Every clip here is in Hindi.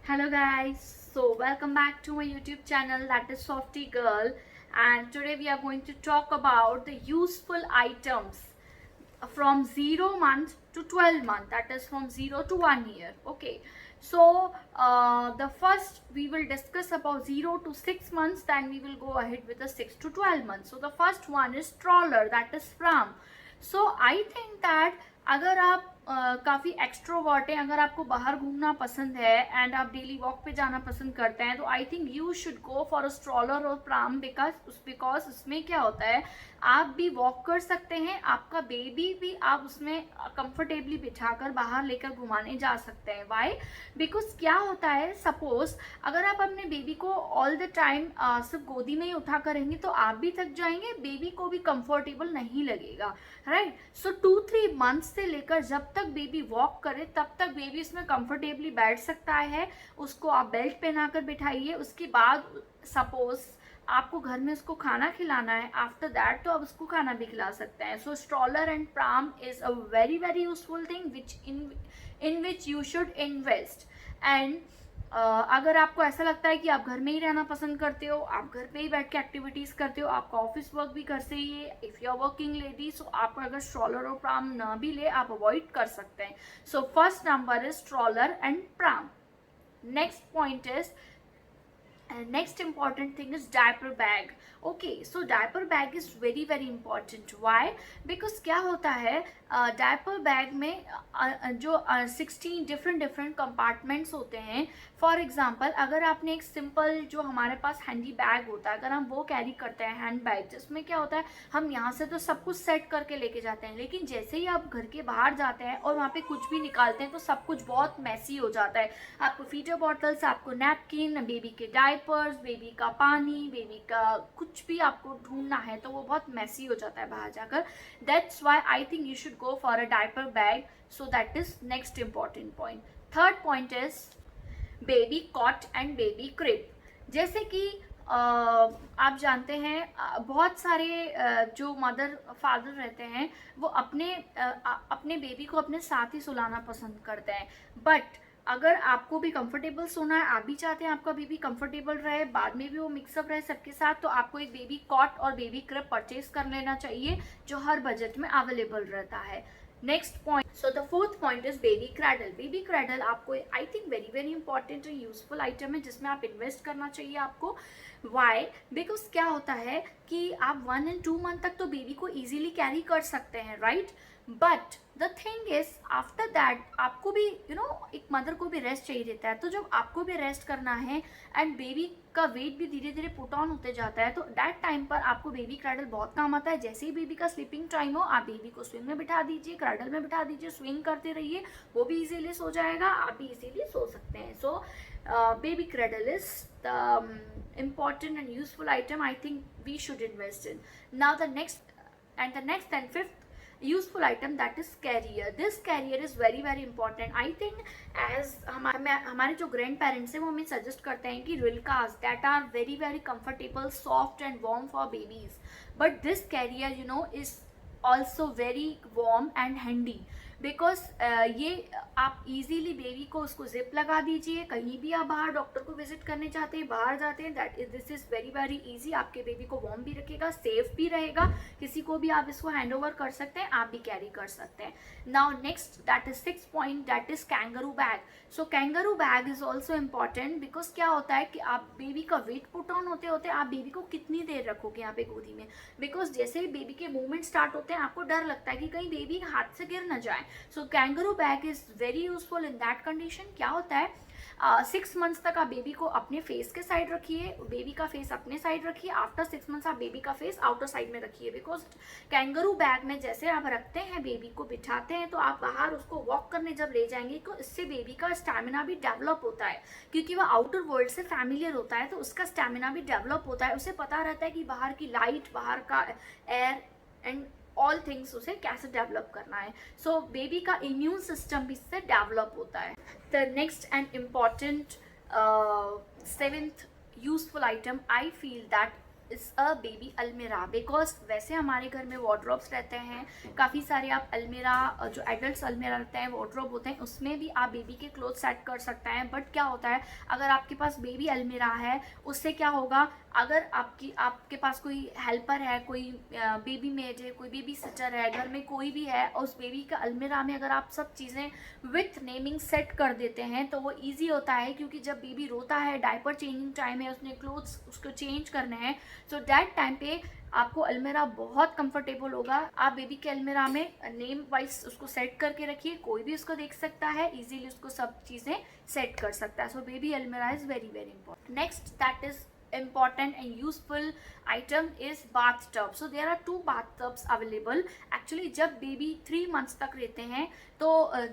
Hello guys, so welcome back to my YouTube channel, that is Softy Girl, and today we are going to talk about the useful items from 0 month to 12 month, that is from 0 to 1 year. Okay, so the first we will discuss about 0 to 6 months, then we will go ahead with the 6 to 12 months. So the first one is stroller, that is pram. So I think that अगर आप काफ़ी एक्सट्रोवर्ट हैं, अगर आपको बाहर घूमना पसंद है एंड आप डेली वॉक पे जाना पसंद करते हैं, तो आई think you should go for a stroller और प्राम बिकॉज उसमें क्या होता है, आप भी वॉक कर सकते हैं, आपका बेबी भी आप उसमें कंफर्टेबली बिठाकर बाहर लेकर घुमाने जा सकते हैं. वाई? बिकॉज क्या होता है, सपोज अगर आप अपने बेबी को ऑल द टाइम सिर्फ गोदी में ही उठा कर रहेंगे तो आप भी थक जाएंगे, बेबी को भी कंफर्टेबल नहीं लगेगा. राइट? सो 2-3 मंथ से लेकर जब तक बेबी वॉक करे तब तक बेबी इसमें कंफर्टेबली बैठ सकता है. उसको आप बेल्ट पहनाकर बिठाइए. उसके बाद सपोज आपको घर में उसको खाना खिलाना है, आफ्टर दैट तो आप उसको खाना भी खिला सकते हैं. So stroller and pram is a very very useful thing which in which you should invest. And अगर आपको ऐसा लगता है कि आप घर में ही रहना पसंद करते हो, आप घर पे ही बैठ के एक्टिविटीज़ करते हो, आपका ऑफिस वर्क भी घर से ही है, if you are working lady, so आप अगर स्ट्रॉलर और प्राम ना भी ले आप अवॉइड कर सकते हैं. So first number is stroller and Gram. Next point is next important thing is diaper bag. Okay, so diaper bag is very very important. Why? Because क्या होता है, डायपर बैग में जो 16 डिफरेंट कंपार्टमेंट्स होते हैं. फॉर एग्जांपल अगर आपने एक सिंपल जो हमारे पास हैंडी बैग होता है, अगर हम वो कैरी करते हैं हैंड बैग, जिसमें क्या होता है हम यहाँ से तो सब कुछ सेट करके लेके जाते हैं, लेकिन जैसे ही आप घर के बाहर जाते हैं और वहाँ पे कुछ भी निकालते हैं तो सब कुछ बहुत मैसी हो जाता है. आपको फीडर बॉटल्स, आपको नैपकिन, बेबी के डायपर्स, बेबी का पानी, बेबी का कुछ भी आपको ढूंढना है तो वो बहुत मैसी हो जाता है बाहर जाकर. That's why I think you should go for a diaper bag. So that is next important point. Third point is baby cot and baby crib. जैसे कि आप जानते हैं बहुत सारे जो मदर फादर रहते हैं वो अपने बेबी को अपने साथ ही सुलाना पसंद करते हैं. बट अगर आपको भी कंफर्टेबल सोना है, आप भी चाहते हैं आपका बेबी कंफर्टेबल रहे, बाद में भी वो मिक्सअप रहे सबके साथ, तो आपको एक बेबी कॉट और बेबी क्रिब परचेज कर लेना चाहिए जो हर बजट में अवेलेबल रहता है. Next point, so the fourth point is baby cradle. Baby cradle आपको I think very very important और यूजफुल आइटम है जिसमें आप इन्वेस्ट करना चाहिए आपको. वाई? बिकॉज क्या होता है कि आप 1 and 2 मंथ तक तो बेबी को इजीली कैरी कर सकते हैं, right? But the thing is after that आपको भी एक मदर को भी रेस्ट चाहिए रहता है. तो जब आपको भी रेस्ट करना है एंड बेबी का वेट भी धीरे धीरे पुट ऑन होते जाता है, तो दैट टाइम पर आपको बेबी क्रैडल बहुत काम आता है. जैसे ही बेबी का स्लीपिंग टाइम हो, आप बेबी को स्विंग में बिठा दीजिए, क्रैडल में बिठा दीजिए, स्विंग करते रहिए, वो भी इजीली सो जाएगा, आप भी इजीली सो सकते हैं. सो baby cradle is the important and useful item I think we should invest in. Now the next and fifth useful item, that is carrier. This carrier is very very important. I think as हमारे जो ग्रैंड पेरेंट्स हैं वो हमें सजेस्ट करते हैं कि rilkas that are very very comfortable, soft and warm for babies. But this carrier is also very warm and handy because ये आप इजीली बेबी को उसको जिप लगा दीजिए. कहीं भी आप बाहर डॉक्टर को विजिट करने जाते हैं, बाहर जाते हैं, this is very very easy. आपके बेबी को वार्म भी रखेगा, सेफ भी रहेगा, किसी को भी आप इसको हैंड ओवर कर सकते हैं, आप भी कैरी कर सकते हैं. Now next, that is 6th point, that is kangaroo bag. So kangaroo bag is also important because क्या होता है कि आप बेबी का वेट पुट ऑन होते होते आप बेबी को कितनी देर रखोगे यहाँ पे गोदी में. बिकॉज जैसे ही बेबी के मूवमेंट स्टार्ट होते हैं आपको डर लगता है कि कहीं बेबी हाथ से गिर ना जाए. So kangaroo bag is very useful in that condition. क्या होता है, 6 मंथ्स तक आप बेबी को अपने फेस के साइड रखिए, बेबी का फेस अपने साइड रखिए, आफ्टर 6 मंथ्स आप बेबी का फेस आउटर साइड में रखिए. बिकॉज कैंगरू बैग में जैसे आप रखते हैं, बेबी को बिठाते हैं, तो आप बाहर उसको वॉक करने जब ले जाएंगे तो इससे बेबी का स्टैमिना भी डेवलप होता है, क्योंकि वह आउटर वर्ल्ड से फैमिलियर होता है, तो उसका स्टैमिना भी डेवलप होता है. उसे पता रहता है कि बाहर की लाइट, बाहर का एयर एंड ऑल थिंग्स उसे कैसे डेवलप करना है. सो बेबी का इम्यून सिस्टम भी इससे डेवलप होता है. The next and important 7th useful item I feel that is a baby अलमीरा, बिकॉज वैसे हमारे घर में वार्डरोब्स रहते हैं काफ़ी सारे। आप अलमीरा, जो एडल्ट अलमीरा रहते हैं, वार्डरोब होते हैं, उसमें भी आप बेबी के क्लोथ सेट कर सकते हैं। बट क्या होता है, अगर आपके पास बेबी अलमीरा है, उससे क्या होगा, अगर आपके पास कोई हेल्पर है, कोई बेबी मेड है, कोई बेबी सिटर है, घर में कोई भी है, और उस बेबी का अलमीरा में अगर आप सब चीज़ें विथ नेमिंग सेट कर देते हैं तो वो ईजी होता है। क्योंकि जब बेबी रोता है, डायपर चेंजिंग टाइम है, उसने क्लोथ्स उसको चेंज करने हैं, सो दैट टाइम पे आपको अलमीरा बहुत कंफर्टेबल होगा। आप बेबी के अलमीरा में नेम वाइज उसको सेट करके रखिए, कोई भी उसको देख सकता है, इजीली उसको सब चीज़ें सेट कर सकता है। सो बेबी अलमीरा is very very important. Next that is important and useful item is bathtub. So there are 2 bathtubs available. Actually जब बेबी 3 months तक रहते हैं तो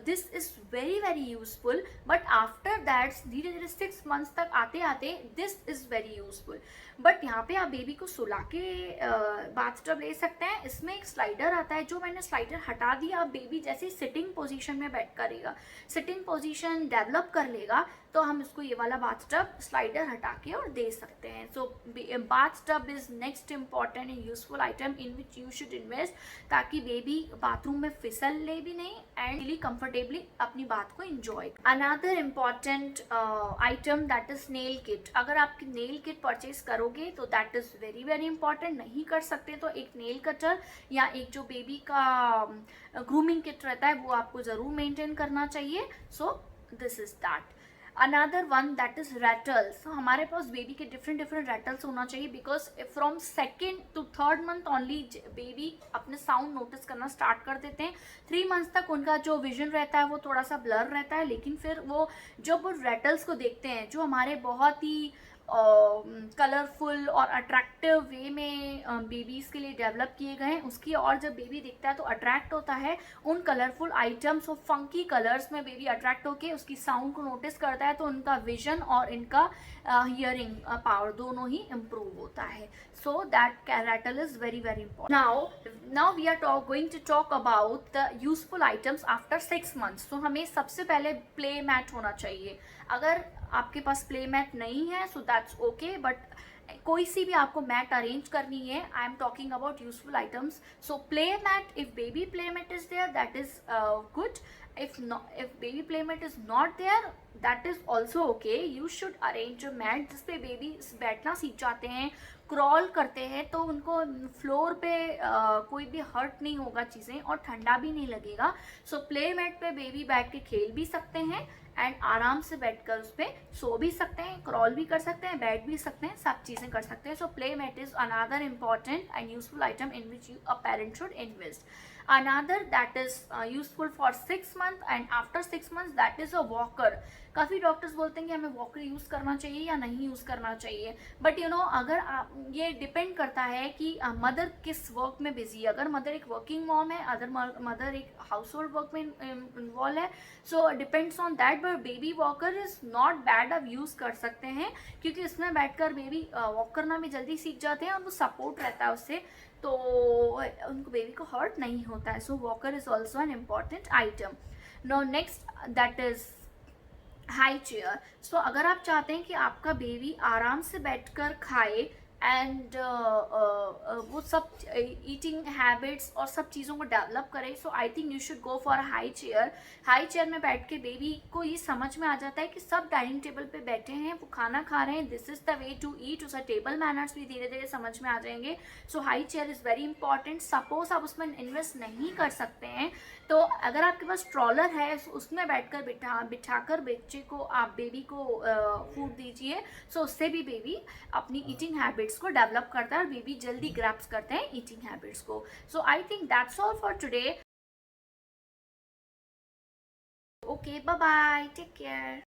this is very very useful, but after that धीरे धीरे 6 months तक आते आते this is very useful. But यहाँ पे आप बेबी को सुला के बाथटब ले सकते हैं। इसमें एक स्लाइडर आता है, जो मैंने स्लाइडर हटा दिया, बेबी जैसे सिटिंग पोजीशन में बैठ करेगा, सिटिंग पोजीशन डेवलप कर लेगा, तो हम इसको ये वाला बाथटब स्लाइडर हटा के और दे सकते हैं। So bathtub is next important and useful item in which you should invest, ताकि बेबी बाथरूम में फिसल ले भी नहीं एंड रियली कंफर्टेबली अपनी बात को enjoy. Another important item that is nail kit. अगर आपकी नेल किट परचेज करोगे तो that is very very important. नहीं कर सकते तो एक नेल कटर या एक जो बेबी का ग्रूमिंग किट रहता है वो आपको जरूर मेंटेन करना चाहिए। So this is that. Another one that is rattles. हमारे पास बेबी के डिफरेंट रैटल्स होना चाहिए, because from 2nd to 3rd month only baby अपने साउंड नोटिस करना स्टार्ट कर देते हैं। 3 मंथ्स तक उनका जो विजन रहता है वो थोड़ा सा ब्लर रहता है, लेकिन फिर वो जब वो रैटल्स को देखते हैं जो हमारे बहुत ही कलरफुल और अट्रैक्टिव वे में बेबीज़ के लिए डेवलप किए गए हैं, उसकी और जब बेबी दिखता है तो अट्रैक्ट होता है उन कलरफुल आइटम्स और फंकी कलर्स में। बेबी अट्रैक्ट होके उसकी साउंड को नोटिस करता है, तो उनका विजन और इनका हियरिंग पावर दोनों ही इम्प्रूव होता है। So that rattle is very very important. Now we are going to talk about the useful items after 6 months. So हमें सबसे पहले प्ले मैट होना चाहिए। अगर आपके पास प्ले मैट नहीं है सो दैट्स ओके, बट कोई सी भी आपको मैट अरेंज करनी है, I am talking about useful items. So play mat, if baby play mat is there that is good, if baby playmat is not there that is also okay. You should arrange a mat जिस पे बेबी बैठना सीख जाते हैं, क्रॉल करते हैं, तो उनको फ्लोर पे कोई भी हर्ट नहीं होगा चीज़ें, और ठंडा भी नहीं लगेगा। सो प्ले मैट पे बेबी बैठ के खेल भी सकते हैं एंड आराम से बैठकर उस पर सो भी सकते हैं, क्रॉल भी कर सकते हैं, बैठ भी सकते हैं, सब चीज़ें कर सकते हैं। So play mat is another important and useful item in which a parent should invest. Another that is useful for 6 months and after 6 months that is a walker. काफ़ी डॉक्टर्स बोलते हैं कि हमें वॉकर यूज़ करना चाहिए या नहीं यूज़ करना चाहिए, बट यू नो अगर ये डिपेंड करता है कि मदर किस वर्क में बिजी है। अगर मदर एक वर्किंग मॉम है, अदर मदर एक हाउस होल्ड वर्क में इन्वॉल्व है, so depends on that. But baby walker is not bad, आप यूज़ कर सकते हैं, क्योंकि इसमें बैठकर बेबी वॉक करना भी जल्दी सीख जाते हैं और वो सपोर्ट रहता है उससे, तो उनको बेबी को हर्ट नहीं होता है। So walker is also an important item. No next that is high chair. सो अगर आप चाहते हैं कि आपका बेबी आराम से बैठकर खाए एंड वो सब ईटिंग हैबिट्स और सब चीज़ों को डेवलप करे, so I think you should go for high chair. High chair में बैठ के बेबी को ये समझ में आ जाता है कि सब डाइनिंग टेबल पे बैठे हैं, वो खाना खा रहे हैं, this is the way to eat. उसका टेबल मैनर्स भी धीरे धीरे समझ में आ जाएंगे। So high chair is very important. Suppose आप उसमें इन्वेस्ट नहीं कर सकते हैं तो अगर आपके पास ट्रॉलर है उसमें बैठकर बिठाकर बच्चे को आप बेबी को फूड दीजिए, सो उससे भी बेबी अपनी ईटिंग हैबिट्स को डेवलप करता है और बेबी जल्दी ग्रैप्स करते हैं ईटिंग हैबिट्स को। So I think that's all for today. Okay, bye bye, take care.